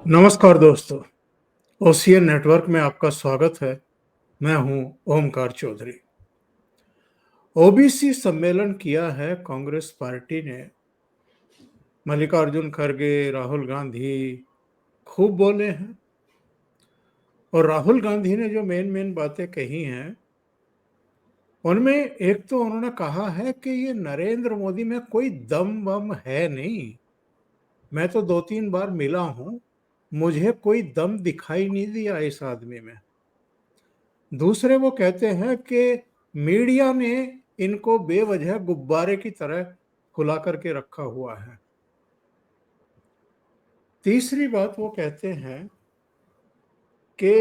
नमस्कार दोस्तों, OCN network में आपका स्वागत है। मैं हूं ओमकार चौधरी। ओबीसी सम्मेलन किया है कांग्रेस पार्टी ने। मल्लिकार्जुन खड़गे, राहुल गांधी खूब बोले हैं। और राहुल गांधी ने जो मेन मेन बातें कही हैं, उनमें एक तो उन्होंने कहा है कि ये नरेंद्र मोदी में कोई दम वम है नहीं। मैं तो 2-3 बार मिला हूं, मुझे कोई दम दिखाई नहीं दिया इस आदमी में। दूसरे वो कहते हैं कि मीडिया ने इनको बेवजह गुब्बारे की तरह फुला करके रखा हुआ है। तीसरी बात वो कहते हैं कि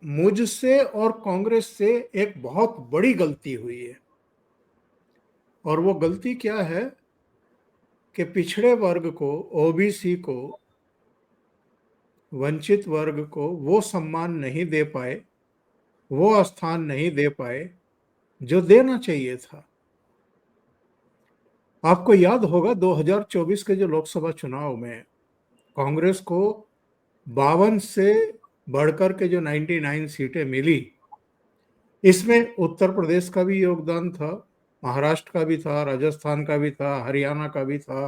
मुझसे और कांग्रेस से एक बहुत बड़ी गलती हुई है। और वो गलती क्या है कि पिछड़े वर्ग को, ओबीसी को, वंचित वर्ग को वो सम्मान नहीं दे पाए, वो स्थान नहीं दे पाए जो देना चाहिए था। आपको याद होगा 2024 के जो लोकसभा चुनाव में कांग्रेस को 52 से बढ़कर के जो 99 सीटें मिली, इसमें उत्तर प्रदेश का भी योगदान था, महाराष्ट्र का भी था, राजस्थान का भी था, हरियाणा का भी था,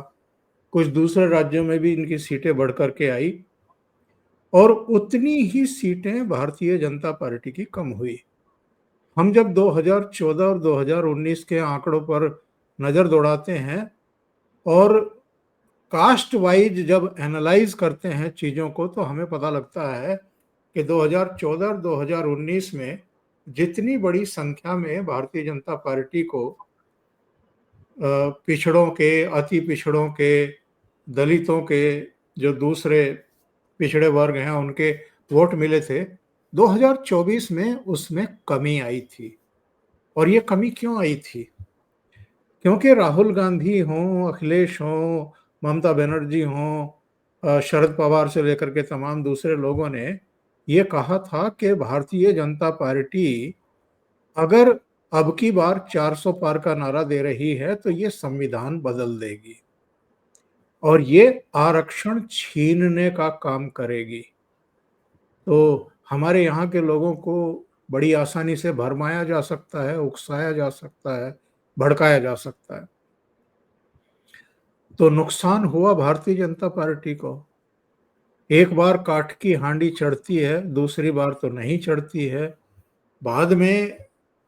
कुछ दूसरे राज्यों में भी इनकी सीटें बढ़कर के आई। और उतनी ही सीटें भारतीय जनता पार्टी की कम हुई। हम जब 2014 और 2019 के आंकड़ों पर नजर दौड़ाते हैं और कास्ट वाइज जब एनालाइज करते हैं चीज़ों को, तो हमें पता लगता है कि 2014 और 2019 में जितनी बड़ी संख्या में भारतीय जनता पार्टी को पिछड़ों के, अति पिछड़ों के, दलितों के, जो दूसरे पिछड़े वर्ग हैं उनके वोट मिले थे, 2024 में उसमें कमी आई थी। और ये कमी क्यों आई थी? क्योंकि राहुल गांधी हों, अखिलेश हों, ममता बनर्जी हों, शरद पवार से लेकर के तमाम दूसरे लोगों ने ये कहा था कि भारतीय जनता पार्टी अगर अब की बार 400 पार का नारा दे रही है तो ये संविधान बदल देगी और ये आरक्षण छीनने का काम करेगी। तो हमारे यहाँ के लोगों को बड़ी आसानी से भरमाया जा सकता है, उकसाया जा सकता है, भड़काया जा सकता है। तो नुकसान हुआ भारतीय जनता पार्टी को। एक बार काठ की हांडी चढ़ती है, दूसरी बार तो नहीं चढ़ती है। बाद में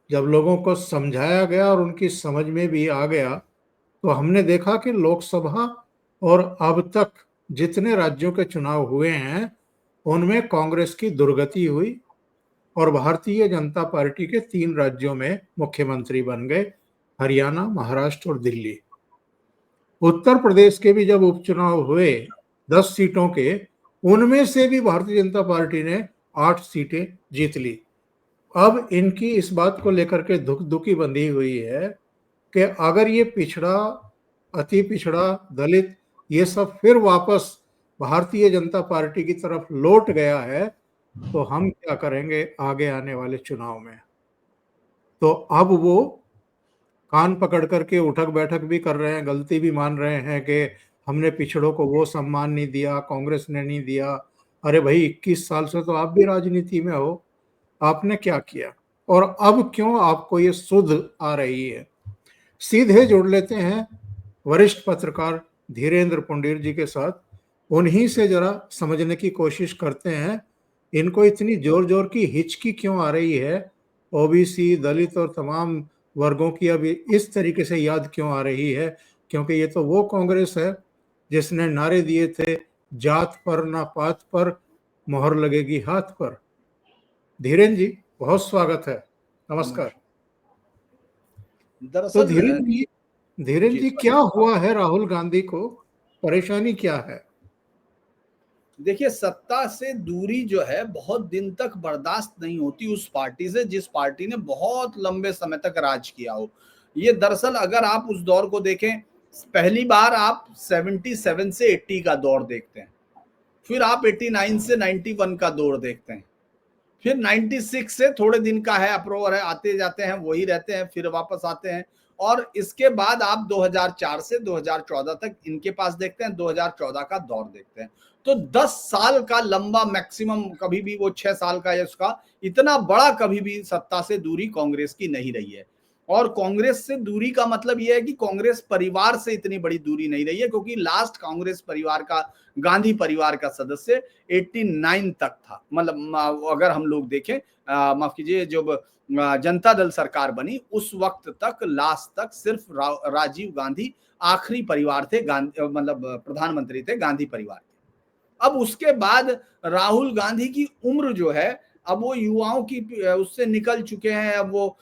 जब लोगों को समझाया गया और उनकी समझ में भी आ गया, तो हमने देखा कि लोकसभा और अब तक जितने राज्यों के चुनाव हुए हैं उनमें कांग्रेस की दुर्गति हुई और भारतीय जनता पार्टी के 3 राज्यों में मुख्यमंत्री बन गए, हरियाणा, महाराष्ट्र और दिल्ली। उत्तर प्रदेश के भी जब उपचुनाव हुए 10 सीटों के, उनमें से भी भारतीय जनता पार्टी ने 8 सीटें जीत ली। अब इनकी इस बात को लेकर के दुखी बंधी हुई है कि अगर ये पिछड़ा, अति पिछड़ा, दलित, ये सब फिर वापस भारतीय जनता पार्टी की तरफ लौट गया है, तो हम क्या करेंगे आगे आने वाले चुनाव में। तो अब वो कान पकड़ करके उठक बैठक भी कर रहे हैं, गलती भी मान रहे हैं कि हमने पिछड़ों को वो सम्मान नहीं दिया, कांग्रेस ने नहीं दिया। अरे भाई, 21 साल से तो आप भी राजनीति में हो, आपने क्या किया और अब क्यों आपको ये सुध आ रही है? सीधे जोड़ लेते हैं वरिष्ठ पत्रकार धीरेन्द्र पुंडीर जी के साथ, उन्हीं से जरा समझने की कोशिश करते हैं इनको इतनी जोर जोर की हिचकी क्यों आ रही है, ओबीसी, दलित और तमाम वर्गों की अब इस तरीके से याद क्यों आ रही है। क्योंकि ये तो वो कांग्रेस है जिसने नारे दिए थे, जात पर ना पात पर, मोहर लगेगी हाथ पर। धीरेन्द्र जी, बहुत स्वागत है, नमस्कार। तो दरअसल धीरेन्द्र जी, क्या हुआ है राहुल गांधी को, परेशानी क्या है? देखिए, सत्ता से दूरी जो है बहुत दिन तक बर्दाश्त नहीं होती उस पार्टी से जिस पार्टी ने बहुत लंबे समय तक राज किया हो। ये दरअसल अगर आप उस दौर को देखें, पहली बार आप 77 से 80 का दौर देखते हैं, फिर आप 89 से 91 का दौर देखते हैं, फिर 96 से थोड़े दिन का है, अप्रूवर है, आते जाते हैं, वही रहते हैं, फिर वापस आते हैं, और इसके बाद आप 2004 से 2014 तक इनके पास देखते हैं, 2014 का दौर देखते हैं, तो 10 साल का लंबा मैक्सिमम, कभी भी वो 6 साल का है उसका, इतना बड़ा कभी भी सत्ता से दूरी कांग्रेस की नहीं रही है। और कांग्रेस से दूरी का मतलब यह है कि कांग्रेस परिवार से इतनी बड़ी दूरी नहीं रही है, क्योंकि लास्ट कांग्रेस परिवार का, गांधी परिवार का सदस्य 89 तक था। मतलब अगर हम लोग देखें, माफ कीजिए, जब जनता दल सरकार बनी उस वक्त तक, लास्ट तक सिर्फ राजीव गांधी आखिरी परिवार थे, मतलब प्रधानमंत्री थे गांधी परिवार के। अब उसके बाद राहुल गांधी की उम्र जो है, अब वो युवाओं की उससे निकल चुके हैं, अब वो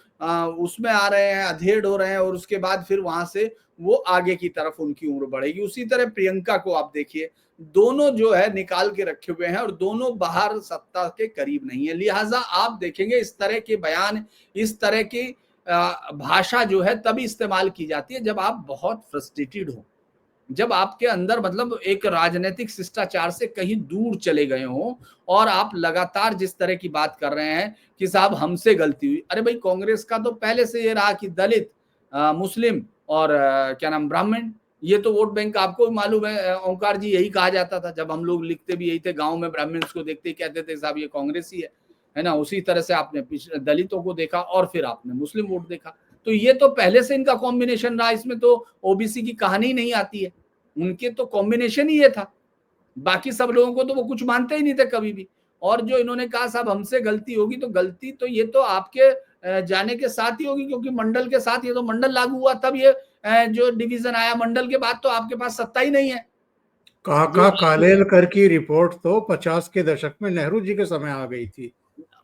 उसमें आ रहे हैं, अधेड़ हो रहे हैं, और उसके बाद फिर वहां से वो आगे की तरफ उनकी उम्र बढ़ेगी। उसी तरह प्रियंका को आप देखिए, दोनों जो है निकाल के रखे हुए हैं और दोनों बाहर सत्ता के करीब नहीं है। लिहाजा आप देखेंगे इस तरह के बयान, इस तरह की भाषा जो है तभी इस्तेमाल की जाती है जब आप बहुत फ्रस्ट्रेटेड हो, जब आपके अंदर मतलब एक राजनीतिक शिष्टाचार से कहीं दूर चले गए हो, और आप लगातार जिस तरह की बात कर रहे हैं कि साहब हमसे गलती हुई। अरे भाई, कांग्रेस का तो पहले से ये रहा कि दलित, मुस्लिम और क्या नाम, ब्राह्मण, ये तो वोट बैंक आपको भी मालूम है। ओंकार जी, यही कहा जाता था जब हम लोग लिखते भी यही थे, गांव में ब्राह्मण्स को देखते ही कहते थे साहब ये कांग्रेस ही है ना। उसी तरह से आपने दलितों को देखा और फिर आपने मुस्लिम वोट देखा। तो ये तो पहले से इनका कॉम्बिनेशन रहा, इसमें तो ओबीसी की कहानी नहीं आती है। उनके तो कॉम्बिनेशन ही ये था, बाकी सब लोगों को तो वो कुछ मानते ही नहीं थे कभी भी। और जो इन्होंने कहा साहब हमसे गलती होगी, तो गलती तो ये तो आपके जाने के साथ ही होगी, क्योंकि मंडल के साथ, ये तो मंडल लागू हुआ तब ये जो डिवीजन आया, मंडल के बाद तो आपके पास सत्ता ही नहीं है। काका कालेलकर की रिपोर्ट तो 50 के दशक में नेहरू जी के समय आ गई थी,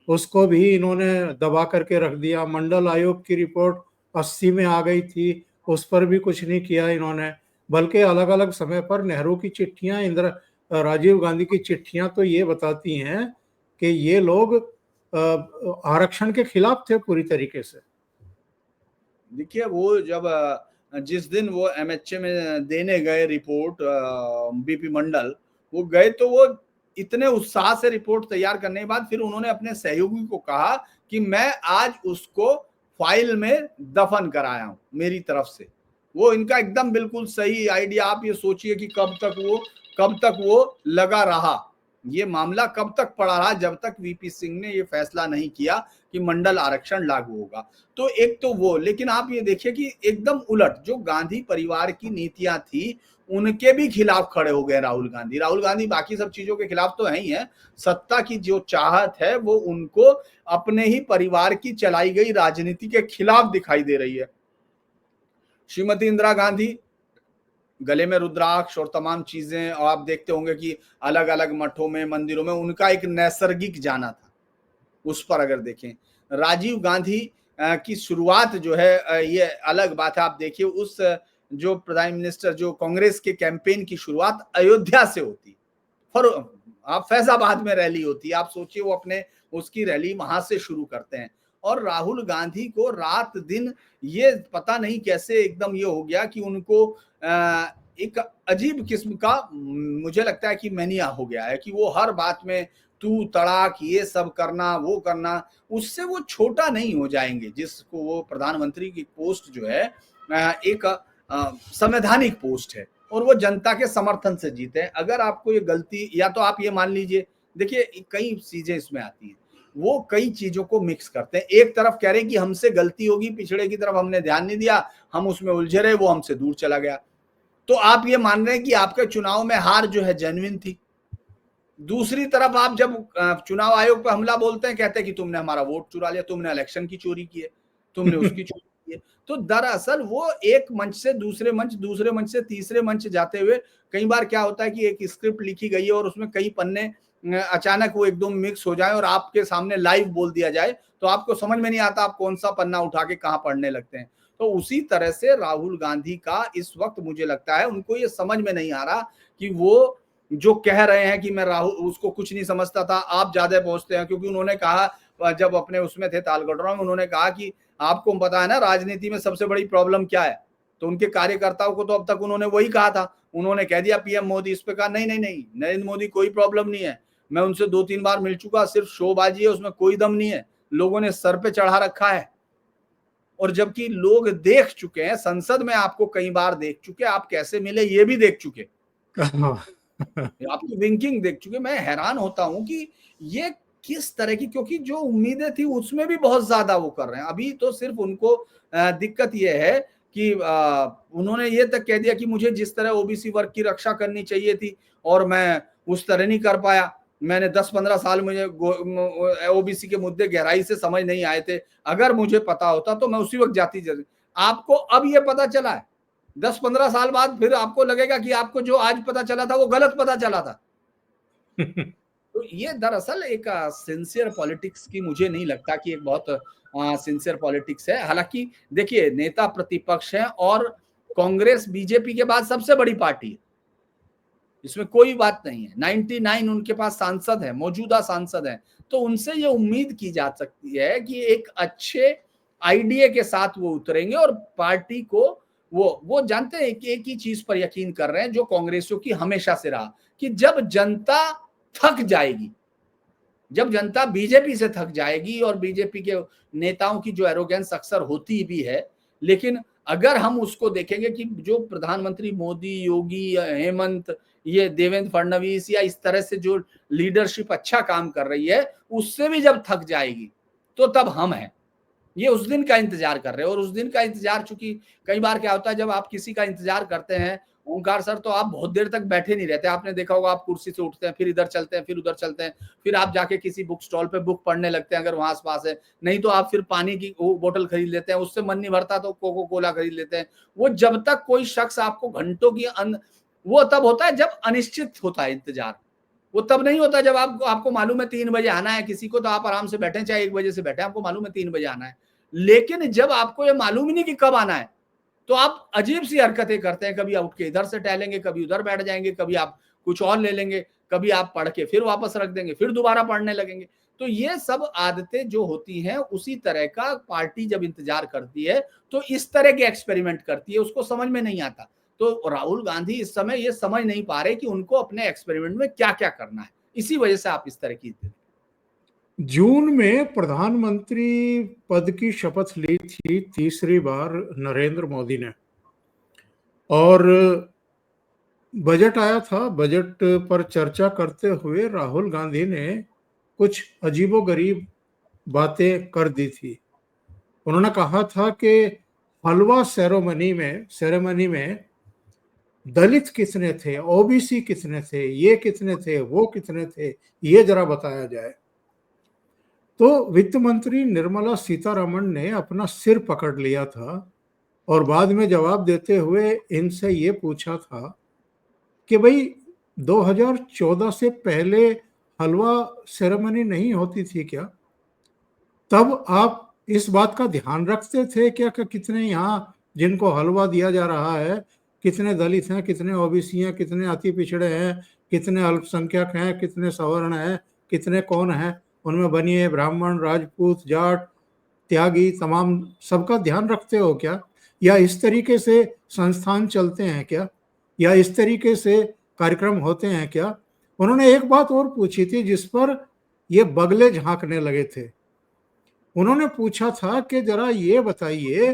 उसको भी इन्होंने दबा करके रख दिया। मंडल आयोग की रिपोर्ट 80 में आ गई थी, उस पर भी कुछ नहीं किया इन्होंने। बल्कि अलग अलग समय पर नेहरू की चिट्ठियां, राजीव गांधी की चिट्ठियां तो ये बताती हैं कि ये लोग आरक्षण के खिलाफ थे पूरी तरीके से। देखिए, वो जब जिस दिन वो एमएचए में देने गए रिपोर्ट, बीपी मंडल, वो गए तो वो इतने उत्साह से रिपोर्ट तैयार करने के बाद फिर उन्होंने अपने सहयोगी को कहा कि मैं आज उसको फाइल में दफन कराया हूं मेरी तरफ से। वो इनका एकदम बिल्कुल सही आइडिया। आप ये सोचिए कि कब तक वो लगा रहा, ये मामला कब तक पड़ा रहा, जब तक वीपी सिंह ने ये फैसला नहीं किया कि मंडल आरक्षण लागू होगा। तो एक तो वो, लेकिन आप ये देखिए कि एकदम उलट जो गांधी परिवार की नीतियां थी, उनके भी खिलाफ खड़े हो गए राहुल गांधी। राहुल गांधी बाकी सब चीजों के खिलाफ तो है ही है, सत्ता की जो चाहत है वो उनको अपने ही परिवार की चलाई गई राजनीति के खिलाफ दिखाई दे रही है। श्रीमती इंदिरा गांधी गले में रुद्राक्ष और तमाम चीजें, और आप देखते होंगे कि अलग अलग मठों में, मंदिरों में उनका एक नैसर्गिक जाना था, उस पर अगर देखें। राजीव गांधी की शुरुआत जो है, ये अलग बात है। आप देखिए उस जो प्राइम मिनिस्टर, जो कांग्रेस के कैंपेन की शुरुआत अयोध्या से होती, और आप फैजाबाद में रैली होती है। आप सोचिए वो अपने उसकी रैली वहां से शुरू करते हैं। और राहुल गांधी को रात दिन ये पता नहीं कैसे एकदम ये हो गया कि उनको एक अजीब किस्म का, मुझे लगता है कि मैनिया हो गया है, कि वो हर बात में तू तड़ाक, ये सब करना, वो करना, उससे वो छोटा नहीं हो जाएंगे। जिसको वो प्रधानमंत्री की पोस्ट जो है एक संवैधानिक पोस्ट है, और वो जनता के समर्थन से जीते हैं। अगर आपको ये गलती, या तो आप ये मान लीजिए, देखिए कई चीजें इसमें आती हैं, वो कई चीजों को मिक्स करते हैं। एक तरफ कह रहे हैं कि हमसे गलती होगी, पिछड़े की तरफ हमने ध्यान नहीं दिया, हम उसमें उलझे रहे, वो हमसे दूर चला गया। तो आप ये मान रहे हैं कि आपके चुनाव में हार जो है जेन्युइन थी। दूसरी तरफ आप जब चुनाव आयोग पर हमला बोलते हैं, कहते हैं कि तुमने हमारा वोट चुरा लिया, तुमने इलेक्शन की चोरी की है, तुमने उसकी चोरी की है। तो दरअसल वो एक मंच से दूसरे मंच, दूसरे मंच से तीसरे मंच जाते हुए, कई बार क्या होता है कि एक स्क्रिप्ट लिखी गई है और उसमें कई पन्ने अचानक वो एकदम मिक्स हो जाए और आपके सामने लाइव बोल दिया जाए, तो आपको समझ में नहीं आता आप कौन सा पन्ना उठा के कहां पढ़ने लगते हैं। तो उसी तरह से राहुल गांधी का इस वक्त मुझे लगता है, उनको ये समझ में नहीं आ रहा कि वो जो कह रहे हैं कि मैं राहुल उसको कुछ नहीं समझता था, आप ज्यादा पहुंचते हैं। क्योंकि उन्होंने कहा, जब अपने उसमें थे तालकटोरा में, उन्होंने कहा कि आपको पता है ना राजनीति में सबसे बड़ी प्रॉब्लम क्या है। तो उनके कार्यकर्ताओं को तो अब तक उन्होंने वही कहा था, उन्होंने कह दिया पीएम मोदी। इस पे कहा नहीं नहीं नहीं, नरेंद्र मोदी कोई प्रॉब्लम नहीं है, मैं उनसे 2-3 बार मिल चुका, सिर्फ शोबाजी है, उसमें कोई दम नहीं है, लोगों ने सर पे चढ़ा रखा है। और जबकि लोग देख चुके हैं, संसद में आपको कई बार देख चुके, आप कैसे मिले ये भी देख चुके, हाँ। आपकी विंकिंग देख चुके। मैं हैरान होता हूं कि ये किस तरह की, क्योंकि जो उम्मीदें थी उसमें भी बहुत ज्यादा वो कर रहे हैं। अभी तो सिर्फ उनको दिक्कत ये है कि उन्होंने ये तक कह दिया कि मुझे जिस तरह ओबीसी वर्ग की रक्षा करनी चाहिए थी और मैं उस तरह नहीं कर पाया। मैंने 10-15 साल मुझे ओबीसी के मुद्दे गहराई से समझ नहीं आए थे, अगर मुझे पता होता तो मैं उसी वक्त जाती। आपको अब ये पता चला है, 10-15 साल बाद फिर आपको लगेगा कि आपको जो आज पता चला था वो गलत पता चला था। तो ये दरअसल एक सिंसियर पॉलिटिक्स की, मुझे नहीं लगता कि एक बहुत सिंसियर पॉलिटिक्स है। हालांकि देखिए, नेता प्रतिपक्ष है और कांग्रेस बीजेपी के बाद सबसे बड़ी पार्टी है, इसमें कोई बात नहीं है। 99 उनके पास सांसद है, मौजूदा सांसद है, तो उनसे ये उम्मीद की जा सकती है कि एक अच्छे आइडिया के साथ वो उतरेंगे और पार्टी को वो जानते हैं कि एक ही चीज पर यकीन कर रहे हैं जो कांग्रेसियों की हमेशा से रहा, कि जब जनता थक जाएगी, जब जनता बीजेपी से थक जाएगी, और बीजेपी के नेताओं की जो एरोगेंस अक्सर होती भी है, लेकिन अगर हम उसको देखेंगे कि जो प्रधानमंत्री मोदी, योगी, हेमंत, ये देवेंद्र फडणवीस या इस तरह से जो लीडरशिप अच्छा काम कर रही है, उससे भी जब थक जाएगी तो तब हम हैं। ये उस दिन का इंतजार कर रहे हैं, और उस दिन का इंतजार, चूंकि कई बार क्या होता है जब आप किसी का इंतजार करते हैं ओंकार सर, तो आप बहुत देर तक बैठे नहीं रहते। आपने देखा होगा, आप कुर्सी से उठते हैं, फिर इधर चलते हैं, फिर उधर चलते हैं, फिर आप जाके किसी बुक स्टॉल पे बुक पढ़ने लगते हैं अगर वहां आसपास है, नहीं तो आप फिर पानी की बोतल खरीद लेते हैं, उससे मन नहीं भरता तो कोको कोला खरीद लेते हैं। वो जब तक कोई शख्स आपको घंटों की वो तब होता है जब अनिश्चित होता है इंतजार। वो तब नहीं होता जब आपको मालूम है 3 बजे आना है किसी को, तो आप आराम से बैठे, चाहे 1 बजे से बैठे, आपको मालूम है 3 बजे आना है। लेकिन जब आपको ये मालूम ही नहीं कि कब आना है, तो आप अजीब सी हरकतें करते हैं। कभी आप उठ के इधर से टहलेंगे, कभी उधर बैठ जाएंगे, कभी आप कुछ और ले लेंगे, कभी आप पढ़ के फिर वापस रख देंगे, फिर दोबारा पढ़ने लगेंगे। तो ये सब आदतें जो होती हैं, उसी तरह का पार्टी जब इंतजार करती है तो इस तरह के एक्सपेरिमेंट करती है, उसको समझ में नहीं आता। तो राहुल गांधी इस समय ये समझ नहीं पा रहे कि उनको अपने एक्सपेरिमेंट में क्या क्या करना है, इसी वजह से आप इस तरह की। जून में प्रधानमंत्री पद की शपथ ली थी तीसरी बार नरेंद्र मोदी ने, और बजट आया था। बजट पर चर्चा करते हुए राहुल गांधी ने कुछ अजीबोगरीब बातें कर दी थी। उन्होंने कहा था कि हलवा सेरेमनी में दलित कितने थे, ओबीसी कितने थे, ये कितने थे, वो कितने थे, ये जरा बताया जाए। तो वित्त मंत्री निर्मला सीतारमण ने अपना सिर पकड़ लिया था और बाद में जवाब देते हुए इनसे ये पूछा था कि भाई 2014 से पहले हलवा सेरेमनी नहीं होती थी क्या? तब आप इस बात का ध्यान रखते थे क्या कि कितने यहाँ जिनको हलवा दिया जा रहा है, कितने दलित हैं, कितने ओबीसी हैं, कितने अति पिछड़े हैं, कितने अल्पसंख्यक हैं, कितने सवर्ण हैं, कितने कौन हैं, उनमें बनिए ब्राह्मण, राजपूत, जाट, त्यागी, तमाम सबका ध्यान रखते हो क्या? या इस तरीके से संस्थान चलते हैं क्या? या इस तरीके से कार्यक्रम होते हैं क्या? उन्होंने एक बात और पूछी थी जिस पर ये बगले झांकने लगे थे। उन्होंने पूछा था कि जरा ये बताइए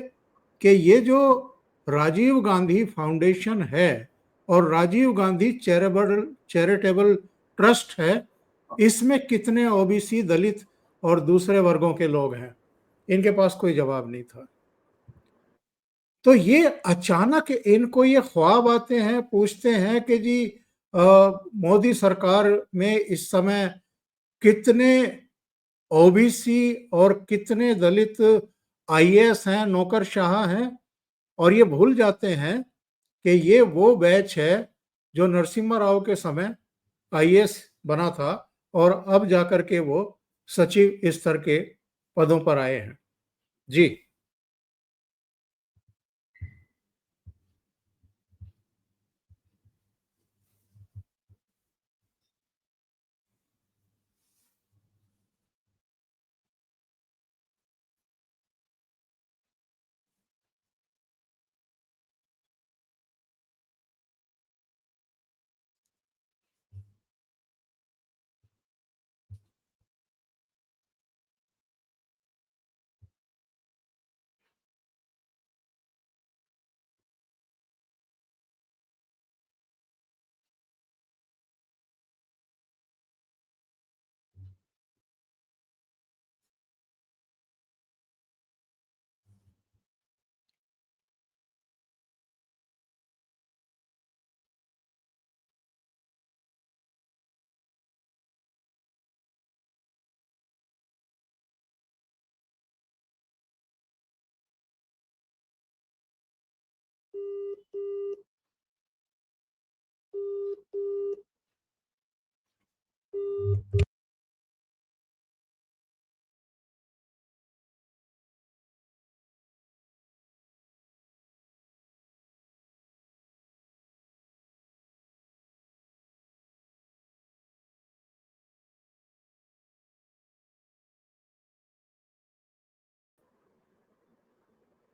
कि ये जो राजीव गांधी फाउंडेशन है और राजीव गांधी चैरिटेबल ट्रस्ट है, इसमें कितने ओबीसी, दलित और दूसरे वर्गों के लोग हैं? इनके पास कोई जवाब नहीं था। तो ये अचानक इनको ये ख्वाब आते हैं, पूछते हैं कि जी मोदी सरकार में इस समय कितने ओबीसी और कितने दलित आईएएस हैं, नौकरशाह हैं, और ये भूल जाते हैं कि ये वो बैच है जो नरसिम्हा राव के समय आईएएस बना था और अब जाकर के वो सचिव स्तर के पदों पर आए हैं। जी।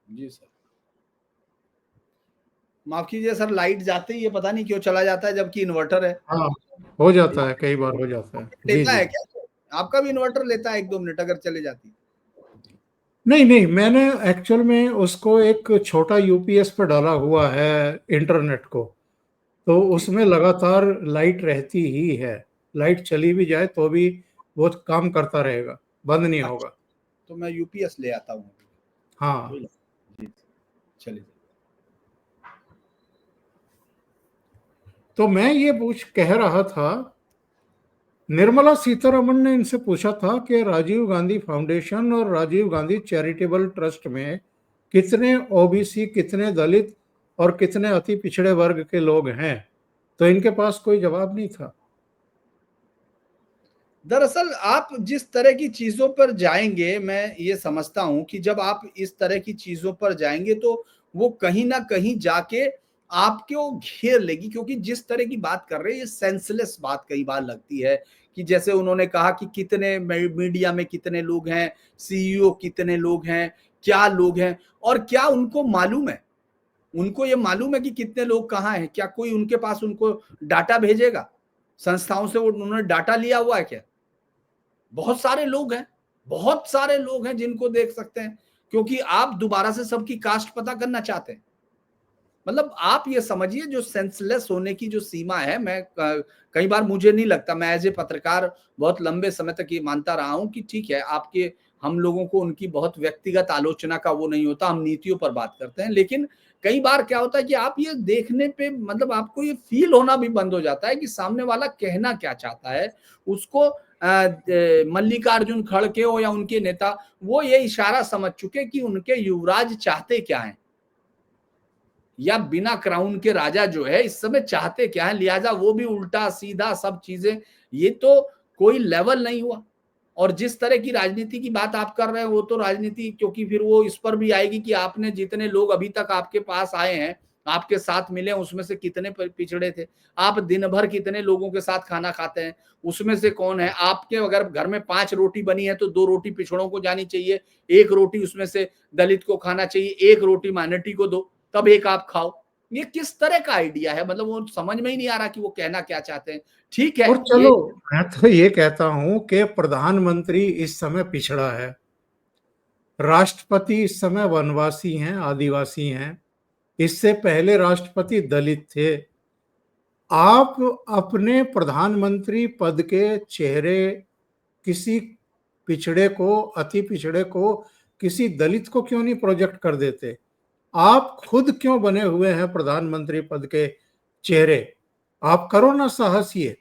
जी सर। माफ कीजिए सर, लाइट जाते ही ये पता नहीं क्यों चला जाता है, जबकि इन्वर्टर है। हाँ, हो जाता है, कई बार हो जाता है। जी लेता जी। है क्या? आपका भी इन्वर्टर लेता है 1-2 मिनट अगर चले जाती? नहीं नहीं, मैंने एक्चुअल में उसको एक छोटा यूपीएस पर डाला हुआ है, इंटरनेट को। तो ठीक उसमें है। लगातार लाइट रहती ही है। लाइट चली भी जाए तो भी वो काम करता रहेगा, बंद नहीं अच्छा, होगा। तो मैं यूपीएस ले आता हूँ। हाँ। जी, चलिए। तो मैं ये पूछ कह रहा था, निर्मला सीतारमण ने इनसे पूछा था कि राजीव गांधी फाउंडेशन और राजीव गांधी चैरिटेबल ट्रस्ट में कितने ओबीसी, कितने दलित और कितने अति पिछड़े वर्ग के लोग हैं। तो इनके पास कोई जवाब नहीं था। दरअसल आप जिस तरह की चीजों पर जाएंगे, मैं ये समझता हूं कि जब आप इस तरह की चीजों पर जाएंगे तो वो कहीं ना कहीं जाके आपको घेर लेगी, क्योंकि जिस तरह की बात कर रहे हैं ये सेंसलेस बात कई बार लगती है। कि जैसे उन्होंने कहा कि कितने मीडिया में कितने लोग हैं, सीईओ कितने लोग हैं, क्या लोग हैं, और क्या उनको मालूम है, उनको ये मालूम है कि कितने लोग कहाँ हैं? क्या कोई उनके पास उनको डाटा भेजेगा? संस्थाओं से वो उन्होंने डाटा लिया हुआ है क्या? बहुत सारे लोग हैं, बहुत सारे लोग हैं जिनको देख सकते हैं, क्योंकि आप दोबारा से सबकी कास्ट पता करना चाहते हैं। मतलब आप ये समझिए जो सेंसलेस होने की जो सीमा है, मैं कई बार मुझे नहीं लगता, मैं एज ए पत्रकार बहुत लंबे समय तक ये मानता रहा हूं कि ठीक है, आपके हम लोगों को उनकी बहुत व्यक्तिगत आलोचना का वो नहीं होता, हम नीतियों पर बात करते हैं। लेकिन कई बार क्या होता है कि आप ये देखने पे मतलब आपको ये फील होना भी बंद हो जाता है कि सामने वाला कहना क्या चाहता है। उसको मल्लिकार्जुन खड़गे हो या उनके नेता, वो ये इशारा समझ चुके कि उनके युवराज चाहते क्या है, या बिना क्राउन के राजा जो है इस समय चाहते क्या है, लिहाजा वो भी उल्टा सीधा सब चीजें, ये तो कोई लेवल नहीं हुआ। और जिस तरह की राजनीति की बात आप कर रहे हैं वो तो राजनीति, क्योंकि फिर वो इस पर भी आएगी कि आपने जितने लोग अभी तक आपके पास आए हैं, आपके साथ मिले, उसमें से कितने पिछड़े थे, आप दिन भर कितने लोगों के साथ खाना खाते हैं, उसमें से कौन है आपके, अगर घर में 5 रोटी बनी है तो 2 रोटी पिछड़ों को जानी चाहिए, 1 रोटी उसमें से दलित को खाना चाहिए, 1 रोटी माइनॉरिटी को दो, तब एक आप खाओ। ये किस तरह का आइडिया है? मतलब वो समझ में ही नहीं आ रहा कि वो कहना क्या चाहते हैं। ठीक है और ये। चलो, मैं तो ये कहता हूं कि प्रधानमंत्री इस समय पिछड़ा है, राष्ट्रपति इस समय वनवासी हैं, आदिवासी हैं, इससे पहले राष्ट्रपति दलित थे। आप अपने प्रधानमंत्री पद के चेहरे किसी पिछड़े को, अति पिछड़े को, किसी दलित को क्यों नहीं प्रोजेक्ट कर देते? आप खुद क्यों बने हुए हैं प्रधानमंत्री पद के चेहरे? आप करो ना साहस ये।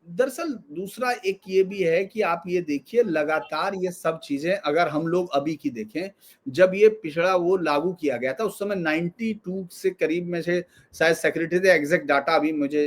दरअसल दूसरा एक ये भी है कि आप ये देखिए, लगातार ये सब चीजें अगर हम लोग अभी की देखें, जब ये पिछड़ा वो लागू किया गया था उस समय 92 से करीब में से शायद सेक्रेटरी थे, एग्जैक्ट डाटा अभी मुझे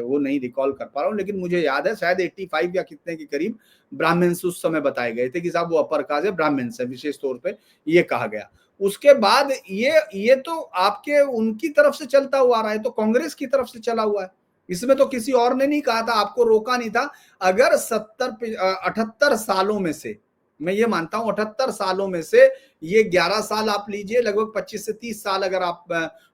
वो नहीं रिकॉल कर पा रहा हूँ, लेकिन मुझे याद है शायद 85 या कितने के करीब ब्राह्मण्स उस समय बताए गए थे कि साहब वो अपर कास्ट है, ब्राह्मण्स है विशेष तौर पर, ये कहा गया। उसके बाद ये तो आपके उनकी तरफ से चलता हुआ आ रहा है, तो कांग्रेस की तरफ से चला हुआ है, इसमें तो किसी और ने नहीं कहा था, आपको रोका नहीं था। अगर 78 सालों में से, मैं ये मानता हूं 78 सालों में से ये 11 साल आप लीजिए, लगभग 25 से 30 साल अगर आप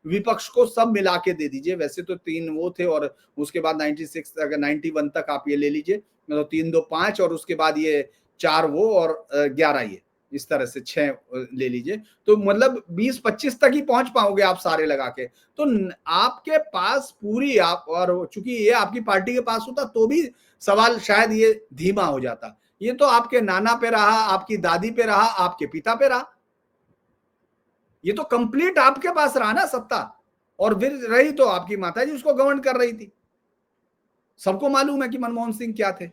विपक्ष को सब मिला के दे दीजिए, वैसे तो 3 वो थे और उसके बाद 96 अगर 91 तक आप ये ले लीजिए, मतलब 3 2 5 और उसके बाद ये 4 वो और 11 ये, इस तरह से 6 ले लीजिए, तो मतलब 20-25 तक ही पहुंच पाओगे आप सारे लगा के। तो आपके पास पूरी आप, और चूंकि ये आपकी पार्टी के पास होता तो भी सवाल शायद ये धीमा हो जाता। ये तो आपके नाना पे रहा, आपकी दादी पे रहा, आपके पिता पे रहा, ये तो कंप्लीट आपके पास रहा ना सत्ता। और फिर रही तो आपकी माता जी उसको गवर्न कर रही थी, सबको मालूम है कि मनमोहन सिंह क्या थे।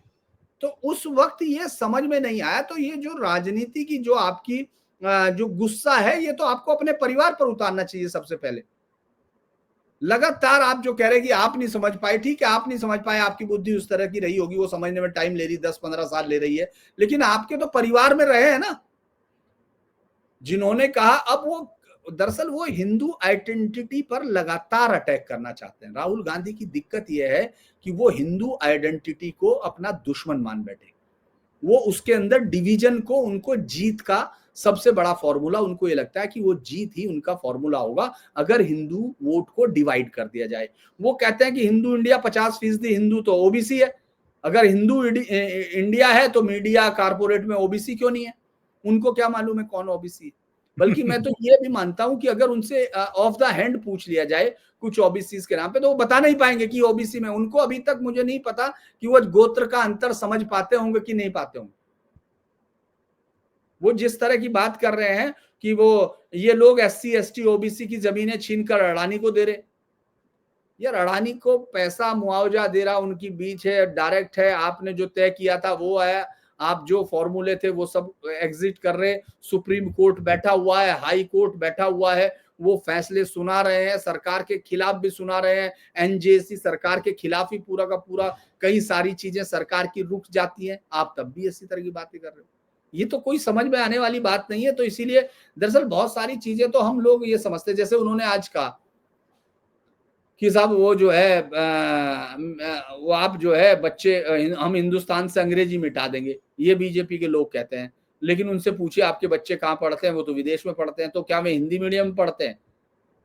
तो उस वक्त ये समझ में नहीं आया, तो ये जो राजनीति की जो आपकी जो गुस्सा है, ये तो आपको अपने परिवार पर उतारना चाहिए सबसे पहले। लगातार आप जो कह रहे हैं कि आप नहीं समझ पाए, ठीक है आप नहीं समझ पाए, आपकी बुद्धि उस तरह की रही होगी, वो समझने में टाइम ले रही, 10-15 साल ले रही है, लेकिन आपके तो परिवार में रहे हैं ना जिन्होंने कहा। अब वो दरअसल वो हिंदू आइडेंटिटी पर लगातार अटैक करना चाहते हैं। राहुल गांधी की दिक्कत यह है कि वो हिंदू आइडेंटिटी को अपना दुश्मन मान बैठे, वो उसके अंदर डिवीजन को, उनको जीत का सबसे बड़ा फॉर्मूला उनको ये लगता है कि वो जीत ही उनका फॉर्मूला होगा अगर हिंदू वोट को डिवाइड कर दिया जाए। वो कहते हैं कि हिंदू इंडिया 50% हिंदू तो ओबीसी है, अगर हिंदू इंडिया है तो मीडिया कारपोरेट में ओबीसी क्यों नहीं है? उनको क्या मालूम है कौन ओबीसी है? बल्कि मैं तो ये भी मानता हूं कि अगर उनसे ऑफ द हैंड पूछ लिया जाए कुछ ओबीसी के नाम पे तो वो बता नहीं पाएंगे कि ओबीसी में। उनको अभी तक मुझे नहीं पता कि वो गोत्र का अंतर समझ पाते होंगे कि नहीं पाते होंगे। वो जिस तरह की बात कर रहे हैं कि वो ये लोग एससी एसटी ओबीसी की जमीनें छीन कर अडानी को दे रहे। यार अडानी को पैसा मुआवजा दे रहा उनकी बीच है, डायरेक्ट है, आपने जो तय किया था वो है, आप जो फॉर्मूले थे वो सब एग्जिट कर रहे। सुप्रीम कोर्ट बैठा हुआ है, हाई कोर्ट बैठा हुआ है, वो फैसले सुना रहे हैं, सरकार के खिलाफ भी सुना रहे हैं। एनजेसी सरकार के खिलाफ ही पूरा का पूरा कई सारी चीजें सरकार की रुक जाती हैं, आप तब भी इसी तरह की बातें कर रहे हो। ये तो कोई समझ में आने वाली बात नहीं है। तो इसीलिए दरअसल बहुत सारी चीजें तो हम लोग ये समझते, जैसे उन्होंने आज कहा कि साहब वो जो है वो आप जो है बच्चे हम हिंदुस्तान से अंग्रेजी मिटा देंगे, ये बीजेपी के लोग कहते हैं। लेकिन उनसे पूछिए आपके बच्चे कहाँ पढ़ते हैं, वो तो विदेश में पढ़ते हैं, तो क्या वे हिंदी मीडियम में पढ़ते हैं?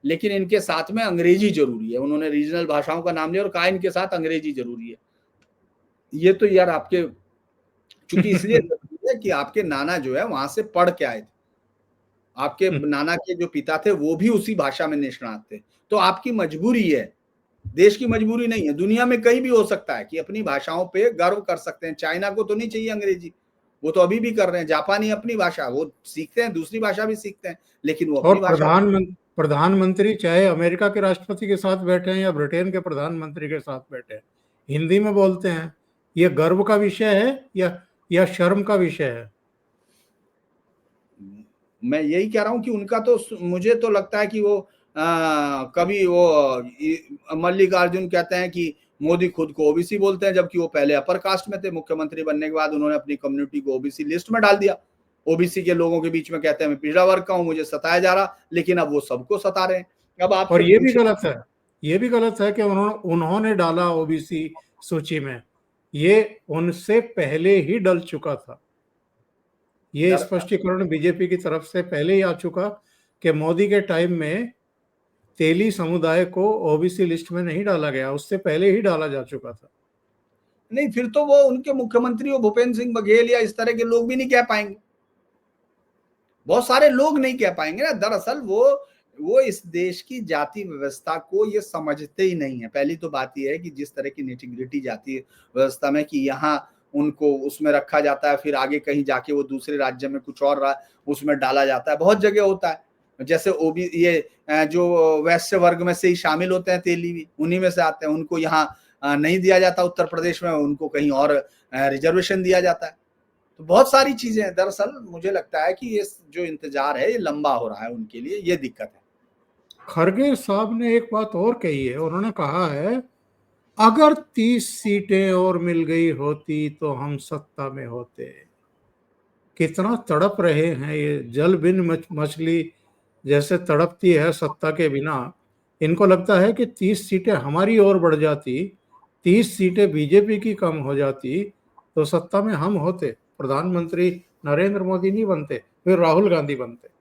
लेकिन इनके साथ में अंग्रेजी जरूरी है। उन्होंने रीजनल भाषाओं का नाम लिया और कहा इनके साथ अंग्रेजी जरूरी है। ये तो यार आपके चूंकि इसलिए जरूरी है कि आपके नाना जो है वहां से पढ़ के आए थे, आपके नाना के जो पिता थे वो भी उसी भाषा में निष्णात थे। तो आपकी मजबूरी है, देश की मजबूरी नहीं है। दुनिया में कहीं भी हो सकता है कि अपनी भाषाओं पे गर्व कर सकते हैं। चाइना को तो नहीं चाहिए अंग्रेजी, वो तो अभी भी कर रहे हैं। जापानी अपनी भाषा वो सीखते हैं, दूसरी भाषा भी सीखते हैं, लेकिन वो और अपनी भाषा। प्रधानमंत्री चाहे अमेरिका के राष्ट्रपति के साथ बैठे हैं या ब्रिटेन के प्रधानमंत्री के साथ बैठे हैं, हिंदी में बोलते हैं। ये गर्व का विषय है या शर्म का विषय है? मैं यही कह रहा हूं कि उनका तो मुझे तो लगता है कि वो कभी वो मल्लिकार्जुन कहते हैं कि मोदी खुद को ओबीसी बोलते हैं, जबकि वो पहले अपर कास्ट में थे। मुख्यमंत्री बनने के बाद उन्होंने अपनी कम्युनिटी को ओबीसी लिस्ट में डाल दिया। ओबीसी के लोगों के बीच में कहते हैं मैं पिछड़ा वर्ग का हूं, मुझे सताया जा रहा, लेकिन अब वो सबको सता रहे हैं। अब और आपसे ये भी पूछे गलत है, ये भी गलत है कि उन्होंने डाला ओबीसी सूची में, ये उनसे पहले ही डल चुका था। ये स्पष्टीकरण बीजेपी की तरफ से पहले ही आ चुका कि मोदी के टाइम में तेली समुदाय को ओबीसी लिस्ट में नहीं डाला गया, उससे पहले ही डाला जा चुका था। नहीं, फिर तो वो उनके मुख्यमंत्री हो भूपेंद्र सिंह बघेल या इस तरह के लोग भी नहीं कह पाएंगे, बहुत सारे लोग नहीं कह पाएंगे ना। दरअसल वो इस देश की जाति व्यवस्था को ये समझते ही नहीं है। पहली तो बात यह है कि जिस तरह की निटिग्रिटी जाति व्यवस्था में कि यहाँ उनको उसमें रखा जाता है, फिर आगे कहीं जाके वो दूसरे राज्य में कुछ और उसमें डाला जाता है, बहुत जगह होता है। जैसे ओबी ये जो वैश्य वर्ग में से ही शामिल होते हैं, तेली भी उन्हीं में से आते हैं, उनको यहाँ नहीं दिया जाता उत्तर प्रदेश में, उनको कहीं और रिजर्वेशन दिया जाता है। तो बहुत सारी चीजें हैं। दरअसल मुझे लगता है कि ये जो इंतजार है ये लंबा हो रहा है उनके लिए, ये दिक्कत है। खरगे साहब ने एक बात और कही है, उन्होंने कहा है अगर 30 सीटें और मिल गई होती तो हम सत्ता में होते। कितना तड़प रहे हैं ये, जल बिन मछली जैसे तड़पती है सत्ता के बिना। इनको लगता है कि 30 सीटें हमारी ओर बढ़ जाती, 30 सीटें बीजेपी की कम हो जाती तो सत्ता में हम होते, प्रधानमंत्री नरेंद्र मोदी नहीं बनते, फिर राहुल गांधी बनते।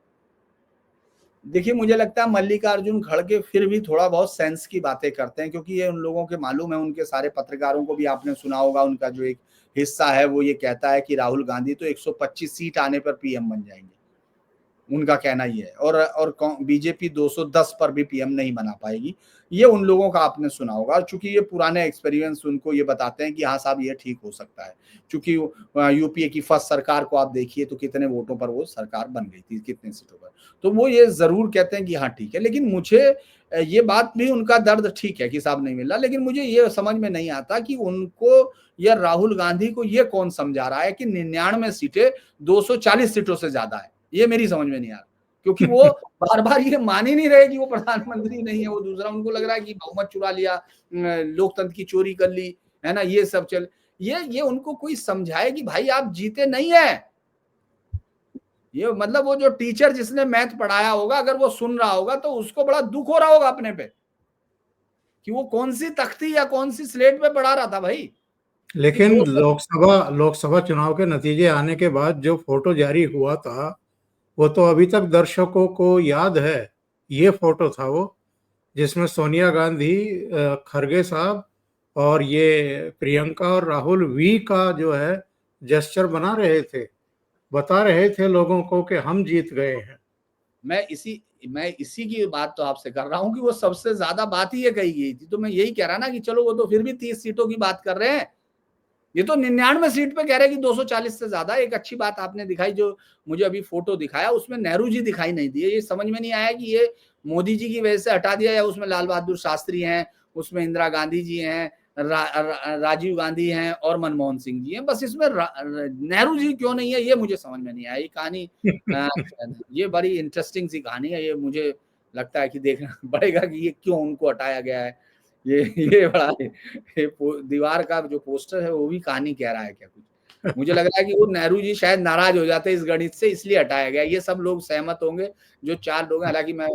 देखिए मुझे लगता है मल्लिकार्जुन खड़गे फिर भी थोड़ा बहुत सेंस की बातें करते हैं, क्योंकि ये उन लोगों के मालूम है, उनके सारे पत्रकारों को भी आपने सुना होगा, उनका जो एक हिस्सा है वो ये कहता है कि राहुल गांधी तो 125 सीट आने पर पीएम बन जाएंगे, उनका कहना ही है। और बीजेपी 210 पर भी पीएम नहीं बना पाएगी, ये उन लोगों का आपने सुना होगा। चूंकि ये पुराने एक्सपीरियंस उनको ये बताते हैं कि हाँ साहब ये ठीक हो सकता है। चूंकि यूपीए की फर्स्ट सरकार को आप देखिए तो कितने वोटों पर वो सरकार बन गई थी, कितने सीटों पर, तो वो ये जरूर कहते हैं कि हाँ ठीक है। लेकिन मुझे ये बात भी, उनका दर्द ठीक है कि साहब नहीं मिला, लेकिन मुझे ये समझ में नहीं आता कि उनको या राहुल गांधी को ये कौन समझा रहा है कि 99 सीटें 240 सीटों से ज्यादा है। ये मेरी समझ में नहीं आ रहा, क्योंकि वो बार बार ये मान ही नहीं रहे कि वो प्रधानमंत्री नहीं है, वो दूसरा उनको लग रहा है कि बहुमत चुरा लिया, लोकतंत्र की चोरी कर ली है ना, ये सब चल। ये उनको कोई समझाए कि भाई आप जीते नहीं है। ये मतलब वो जो टीचर जिसने मैथ पढ़ाया होगा, अगर वो सुन रहा होगा तो उसको बड़ा दुख हो रहा होगा अपने पे कि वो कौन सी तख्ती या कौन सी स्लेट पे पढ़ा रहा था भाई। लेकिन लोकसभा चुनाव के नतीजे आने के बाद जो फोटो जारी हुआ था वो तो अभी तक दर्शकों को याद है, ये फोटो था वो जिसमें सोनिया गांधी, खरगे साहब और ये प्रियंका और राहुल वी का जो है जेस्चर बना रहे थे, बता रहे थे लोगों को कि हम जीत गए हैं। मैं इसी की बात तो आपसे कर रहा हूं कि वो सबसे ज्यादा बात ही ये कही गई थी। तो मैं यही कह रहा ना कि चलो वो तो फिर भी 30 सीटों की बात कर रहे हैं, ये तो 99 सीट पे कह रहे हैं कि 240 से ज्यादा। एक अच्छी बात आपने दिखाई, जो मुझे अभी फोटो दिखाया उसमें नेहरू जी दिखाई नहीं दिए। ये समझ में नहीं आया कि ये मोदी जी की वजह से हटा दिया या उसमें लाल बहादुर शास्त्री हैं, उसमें इंदिरा गांधी जी हैं, राजीव गांधी हैं और मनमोहन सिंह जी हैं। बस इसमें नेहरू जी क्यों नहीं है ये मुझे समझ में नहीं आया। ये कहानी ये बड़ी इंटरेस्टिंग सी कहानी है। ये मुझे लगता है कि देखना पड़ेगा कि ये क्यों उनको हटाया गया है। ये बड़ा ये दीवार का जो पोस्टर है वो भी कहानी कह रहा है क्या कुछ। मुझे लग रहा है कि वो नेहरू जी शायद नाराज हो जाते इस गणित से, इसलिए हटाया गया। ये सब लोग सहमत होंगे जो 4 लोग हैं। हालांकि मैं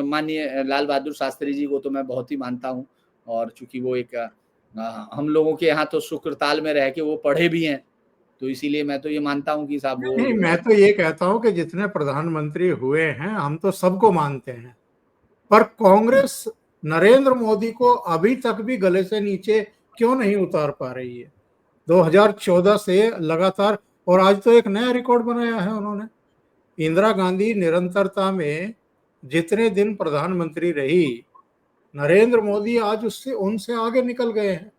माननीय लाल बहादुर शास्त्री जी को तो मैं बहुत ही मानता हूँ, और चूंकि वो एक हम लोगों के यहाँ तो शुक्रताल में रह के वो पढ़े भी हैं, तो इसीलिए मैं तो ये मानता हूँ कि साहब वो नहीं, जो मैं है। तो ये कहता हूं कि जितने प्रधानमंत्री हुए हैं हम तो सबको मानते हैं, पर कांग्रेस नरेंद्र मोदी को अभी तक भी गले से नीचे क्यों नहीं उतार पा रही है? 2014 से लगातार, और आज तो एक नया रिकॉर्ड बनाया है उन्होंने। इंदिरा गांधी निरंतरता में जितने दिन प्रधानमंत्री रही, नरेंद्र मोदी आज उससे उनसे आगे निकल गए हैं।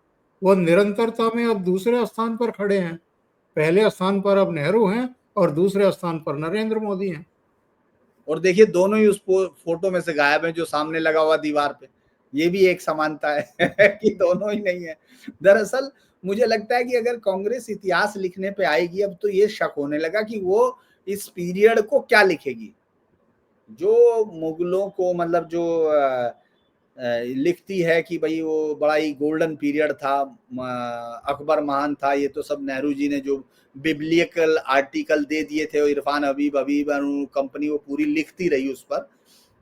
वो निरंतरता में अब दूसरे स्थान पर खड़े हैं। पहले स्थान पर अब नेहरू हैं और दूसरे स्थान पर नरेंद्र मोदी हैं। और देखिए दोनों ही उस फोटो में से गायब है जो सामने लगा हुआ दीवार पे। ये भी एक समानता है कि दोनों ही नहीं है। दरअसल मुझे लगता है कि अगर कांग्रेस इतिहास लिखने पे आएगी अब तो ये शक होने लगा कि वो इस पीरियड को क्या लिखेगी। जो मुगलों को मतलब जो लिखती है कि भाई वो बड़ा ही गोल्डन पीरियड था, अकबर महान था, ये तो सब नेहरू जी ने जो बिब्लिकल आर्टिकल दे दिए थे, इरफान हबीब हबीब कंपनी वो पूरी लिखती रही उस पर।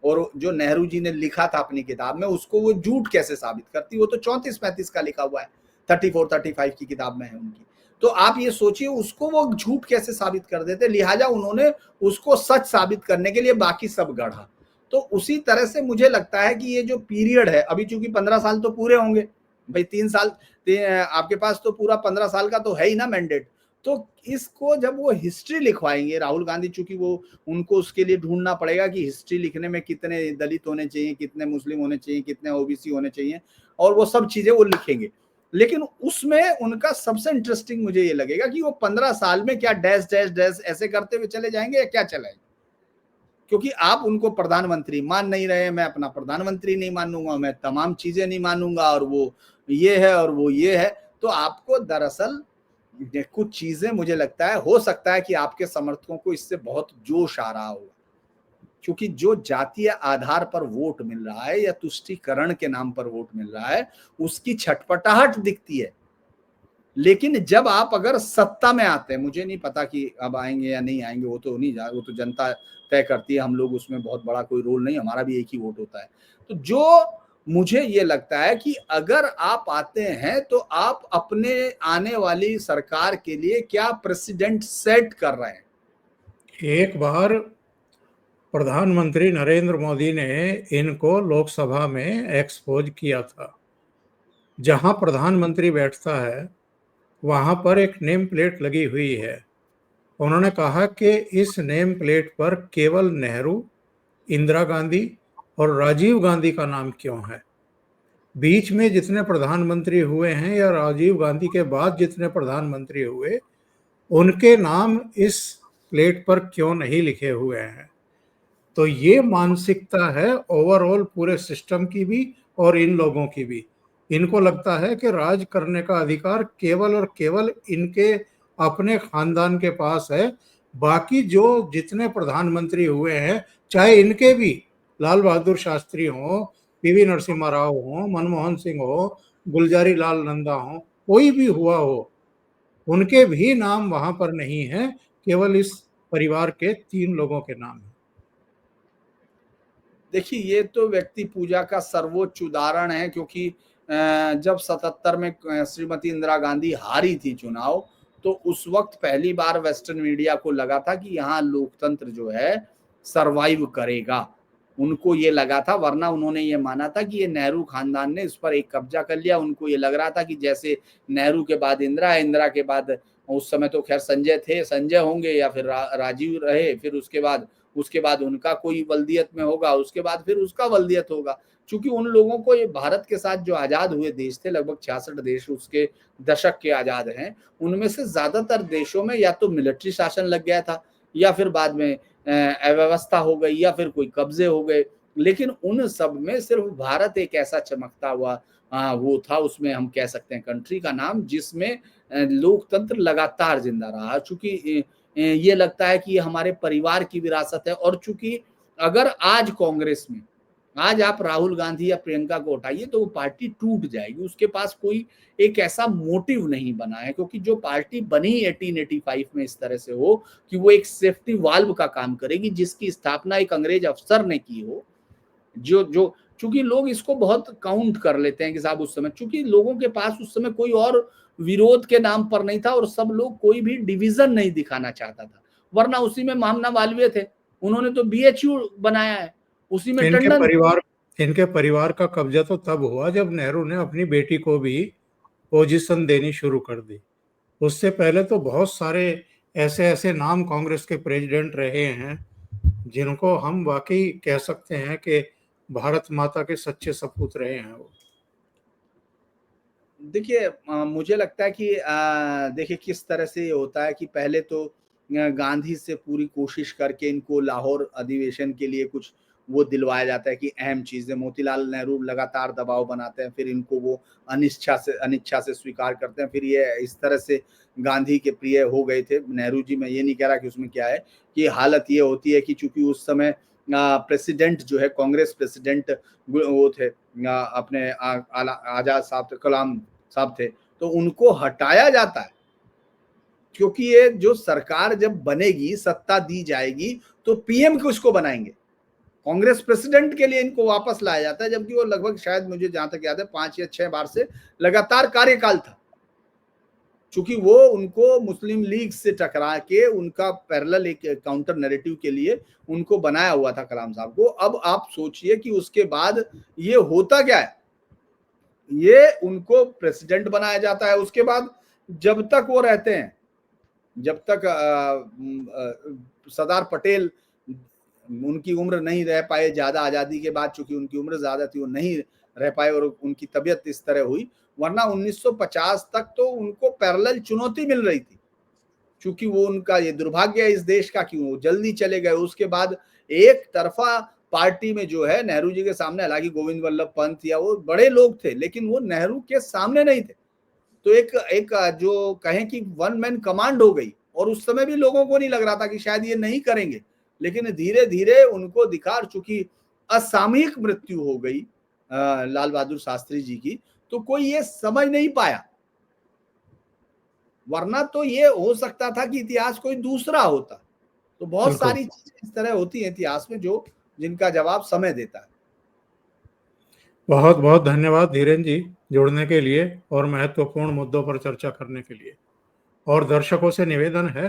और जो नेहरू जी ने लिखा था अपनी किताब में उसको वो झूठ कैसे साबित करती, वो तो 34-35 का लिखा हुआ है, 34-35 की किताब में है उनकी। तो आप ये सोचिए उसको वो झूठ कैसे साबित कर देते, लिहाजा उन्होंने उसको सच साबित करने के लिए बाकी सब गढ़ा। तो उसी तरह से मुझे लगता है कि ये जो पीरियड है अभी, चूंकि 15 साल तो पूरे होंगे भाई, 3 साल आपके पास तो पूरा 15 साल का तो है ही ना मैंडेट। तो इसको जब वो हिस्ट्री लिखवाएंगे राहुल गांधी, चूंकि वो उनको उसके लिए ढूंढना पड़ेगा कि हिस्ट्री लिखने में कितने दलित होने चाहिए, कितने मुस्लिम होने चाहिए, कितने ओबीसी होने चाहिए, और वो सब चीजें वो लिखेंगे। लेकिन उसमें उनका सबसे इंटरेस्टिंग मुझे ये लगेगा कि वो 15 साल में क्या डैश डैश डैश ऐसे करते हुए चले जाएंगे या क्या चलाएंगे। क्योंकि आप उनको प्रधानमंत्री मान नहीं रहे, मैं अपना प्रधानमंत्री नहीं मानूंगा, मैं तमाम चीजें नहीं मानूंगा, और वो ये है और वो ये है। तो आपको दरअसल कुछ चीजें मुझे लगता है हो सकता है कि आपके समर्थकों को इससे बहुत जोश आ रहा होगा, क्योंकि जो जातीय आधार पर वोट मिल रहा है या तुष्टीकरण के नाम पर वोट मिल रहा है उसकी छटपटाहट दिखती है। लेकिन जब आप अगर सत्ता में आते हैं, मुझे नहीं पता कि अब आएंगे या नहीं आएंगे, वो तो नहीं, वो तो जनता तय करती है, हम लोग उसमें बहुत बड़ा कोई रोल नहीं, हमारा भी एक ही वोट होता है। तो जो मुझे ये लगता है कि अगर आप आते हैं तो आप अपने आने वाली सरकार के लिए क्या प्रेसिडेंट सेट कर रहे हैं। एक बार प्रधानमंत्री नरेंद्र मोदी ने इनको लोकसभा में एक्सपोज किया था। जहां प्रधानमंत्री बैठता है वहां पर एक नेम प्लेट लगी हुई है। उन्होंने कहा कि इस नेम प्लेट पर केवल नेहरू, इंदिरा गांधी और राजीव गांधी का नाम क्यों है? बीच में जितने प्रधानमंत्री हुए हैं या राजीव गांधी के बाद जितने प्रधानमंत्री हुए, उनके नाम इस प्लेट पर क्यों नहीं लिखे हुए हैं? तो ये मानसिकता है ओवरऑल पूरे सिस्टम की भी और इन लोगों की भी। इनको लगता है कि राज करने का अधिकार केवल और केवल इनके अपने खानदान के पास है। बाकी जो जितने प्रधानमंत्री हुए हैं, चाहे इनके भी लाल बहादुर शास्त्री हो, पीवी नरसिम्हा राव हो, मनमोहन सिंह हो, गुलजारी लाल नंदा हो, कोई भी हुआ हो, उनके भी नाम वहां पर नहीं है। केवल इस परिवार के 3 लोगों के नाम है। देखिए ये तो व्यक्ति पूजा का सर्वोच्च उदाहरण है, क्योंकि जब 77 में श्रीमती इंदिरा गांधी हारी थी चुनाव, तो उस वक्त पहली बार वेस्टर्न मीडिया को लगा था कि यहाँ लोकतंत्र जो है सरवाइव करेगा। उनको ये लगा था, वरना उन्होंने ये माना था कि ये नेहरू खानदान ने इस पर एक कब्जा कर लिया। उनको ये लग रहा था कि जैसे नेहरू के बाद इंदिरा, इंदिरा के बाद उस समय तो खैर संजय थे, संजय होंगे या फिर राजीव रहे, फिर उसके बाद उनका कोई वल्दियत में होगा, उसके बाद फिर उसका वल्दियत होगा। चूंकि उन लोगों को ये भारत के साथ जो आजाद हुए देश थे, लगभग 66 देश उसके दशक के आजाद हैं, उनमें से ज्यादातर देशों में या तो मिलिट्री शासन लग गया था, या फिर बाद में अव्यवस्था हो गई, या फिर कोई कब्जे हो गए। लेकिन उन सब में सिर्फ भारत एक ऐसा चमकता हुआ वो था, उसमें हम कह सकते हैं कंट्री का नाम, जिसमें लोकतंत्र लगातार जिंदा रहा। चूंकि ये लगता है कि ये हमारे परिवार की विरासत है, और चूंकि अगर आज कांग्रेस में आज आप राहुल गांधी या प्रियंका को उठाइए तो वो पार्टी टूट जाएगी। उसके पास कोई एक ऐसा मोटिव नहीं बना है, क्योंकि जो पार्टी बनी 1885 में इस तरह से हो कि वो एक सेफ्टी वाल्व का काम करेगी, जिसकी स्थापना एक अंग्रेज अफसर ने की हो, जो जो चूंकि लोग इसको बहुत काउंट कर लेते हैं कि साहब उस समय, चूंकि लोगों के पास उस समय कोई और विरोध के नाम पर नहीं था, और सब लोग कोई भी डिवीजन नहीं दिखाना चाहता था, वरना उसी में महामना मालवीय थे, उन्होंने तो बीएचयू बनाया है, उसी में टंडन। इनके परिवार का कब्जा तो तब हुआ जब नेहरू ने अपनी बेटी को भी पोजीशन देनी शुरू कर दी। उससे पहले तो बहुत सारे ऐसे ऐसे नाम कांग्रेस के प्रेसिडेंट रहे हैं जिनको हम वाकई कह सकते हैं कि भारत माता के सच्चे सपूत रहे हैं वो। देखिए मुझे लगता है कि देखिए किस तरह से ये होता है कि पहले तो गांधी से पूरी कोशिश करके इनको लाहौर अधिवेशन के लिए कुछ वो दिलवाया जाता है कि अहम चीजें, मोतीलाल नेहरू लगातार दबाव बनाते हैं, फिर इनको वो अनिच्छा से स्वीकार करते हैं, फिर ये इस तरह से गांधी के प्रिय हो गए थे नेहरू जी। मैं ये नहीं कह रहा कि उसमें क्या है, कि हालत ये होती है कि चूंकि उस समय प्रेसिडेंट जो है, कांग्रेस प्रेसिडेंट वो थे अपने आजाद साहब थे, कलाम साहब थे, तो उनको हटाया जाता है, क्योंकि ये जो सरकार जब बनेगी, सत्ता दी जाएगी, तो पीएम किसको बनाएंगे, कांग्रेस प्रेसिडेंट के लिए इनको वापस लाया जाता है, जबकि वो लगभग शायद मुझे जहां तक याद है 5 या 6 बार से लगातार कार्यकाल था। चूंकि वो उनको मुस्लिम लीग से टकरा के उनका पैरेलल एक काउंटर नैरेटिव के लिए उनको बनाया हुआ था कलाम साहब को। अब आप सोचिए कि उसके बाद ये होता क्या है, ये उनको प्रेसिडेंट बनाया जाता है, उसके बाद जब तक वो रहते हैं, जब तक सरदार पटेल, उनकी उम्र नहीं रह पाए ज्यादा आजादी के बाद, चूंकि उनकी उम्र ज्यादा थी, वो नहीं रह पाए और उनकी तबीयत इस तरह हुई, वरना 1950 तक तो उनको पैरेलल चुनौती मिल रही थी। चूंकि वो उनका ये दुर्भाग्य है इस देश का कि वो जल्दी चले गए। उसके बाद एक तरफा पार्टी में जो है नेहरू जी के सामने, हालांकि गोविंद वल्लभ पंत या वो बड़े लोग थे, लेकिन वो नेहरू के सामने नहीं थे। तो एक जो कहें कि वन मैन कमांड हो गई, और उस समय भी लोगों को नहीं लग रहा था कि शायद ये नहीं करेंगे, लेकिन धीरे धीरे उनको दिखा, चूंकि असामयिक मृत्यु हो गई लाल बहादुर शास्त्री जी की, तो कोई ये समझ नहीं पाया, वरना तो ये हो सकता था कि इतिहास कोई दूसरा होता। तो बहुत सारी चीजें इस तरह होती हैं इतिहास में जो जिनका जवाब समय देता है। बहुत बहुत धन्यवाद धीरेन्द्र जी जुड़ने के लिए और महत्वपूर्ण मुद्दों पर चर्चा करने के लिए। और दर्शकों से निवेदन है,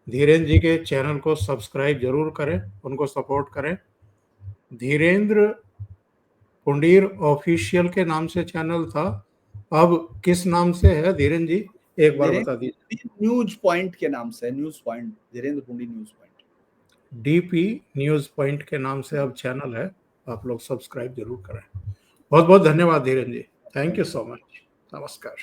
धीरेन्द्र जी के चैनल को सब्सक्राइब जरूर करें, उनको सपोर्ट करें। धीरेन्द्र पुंडीर ऑफिशियल के नाम से चैनल था, अब किस नाम से है धीरेन्द्र जी एक बार बता दीजिए। न्यूज पॉइंट के नाम से, news point, Dhirendra Pundir news point, DP news point के नाम से अब चैनल है, आप लोग सब्सक्राइब जरूर करें। बहुत बहुत धन्यवाद धीरेन्द्र जी, थैंक यू सो मच, नमस्कार।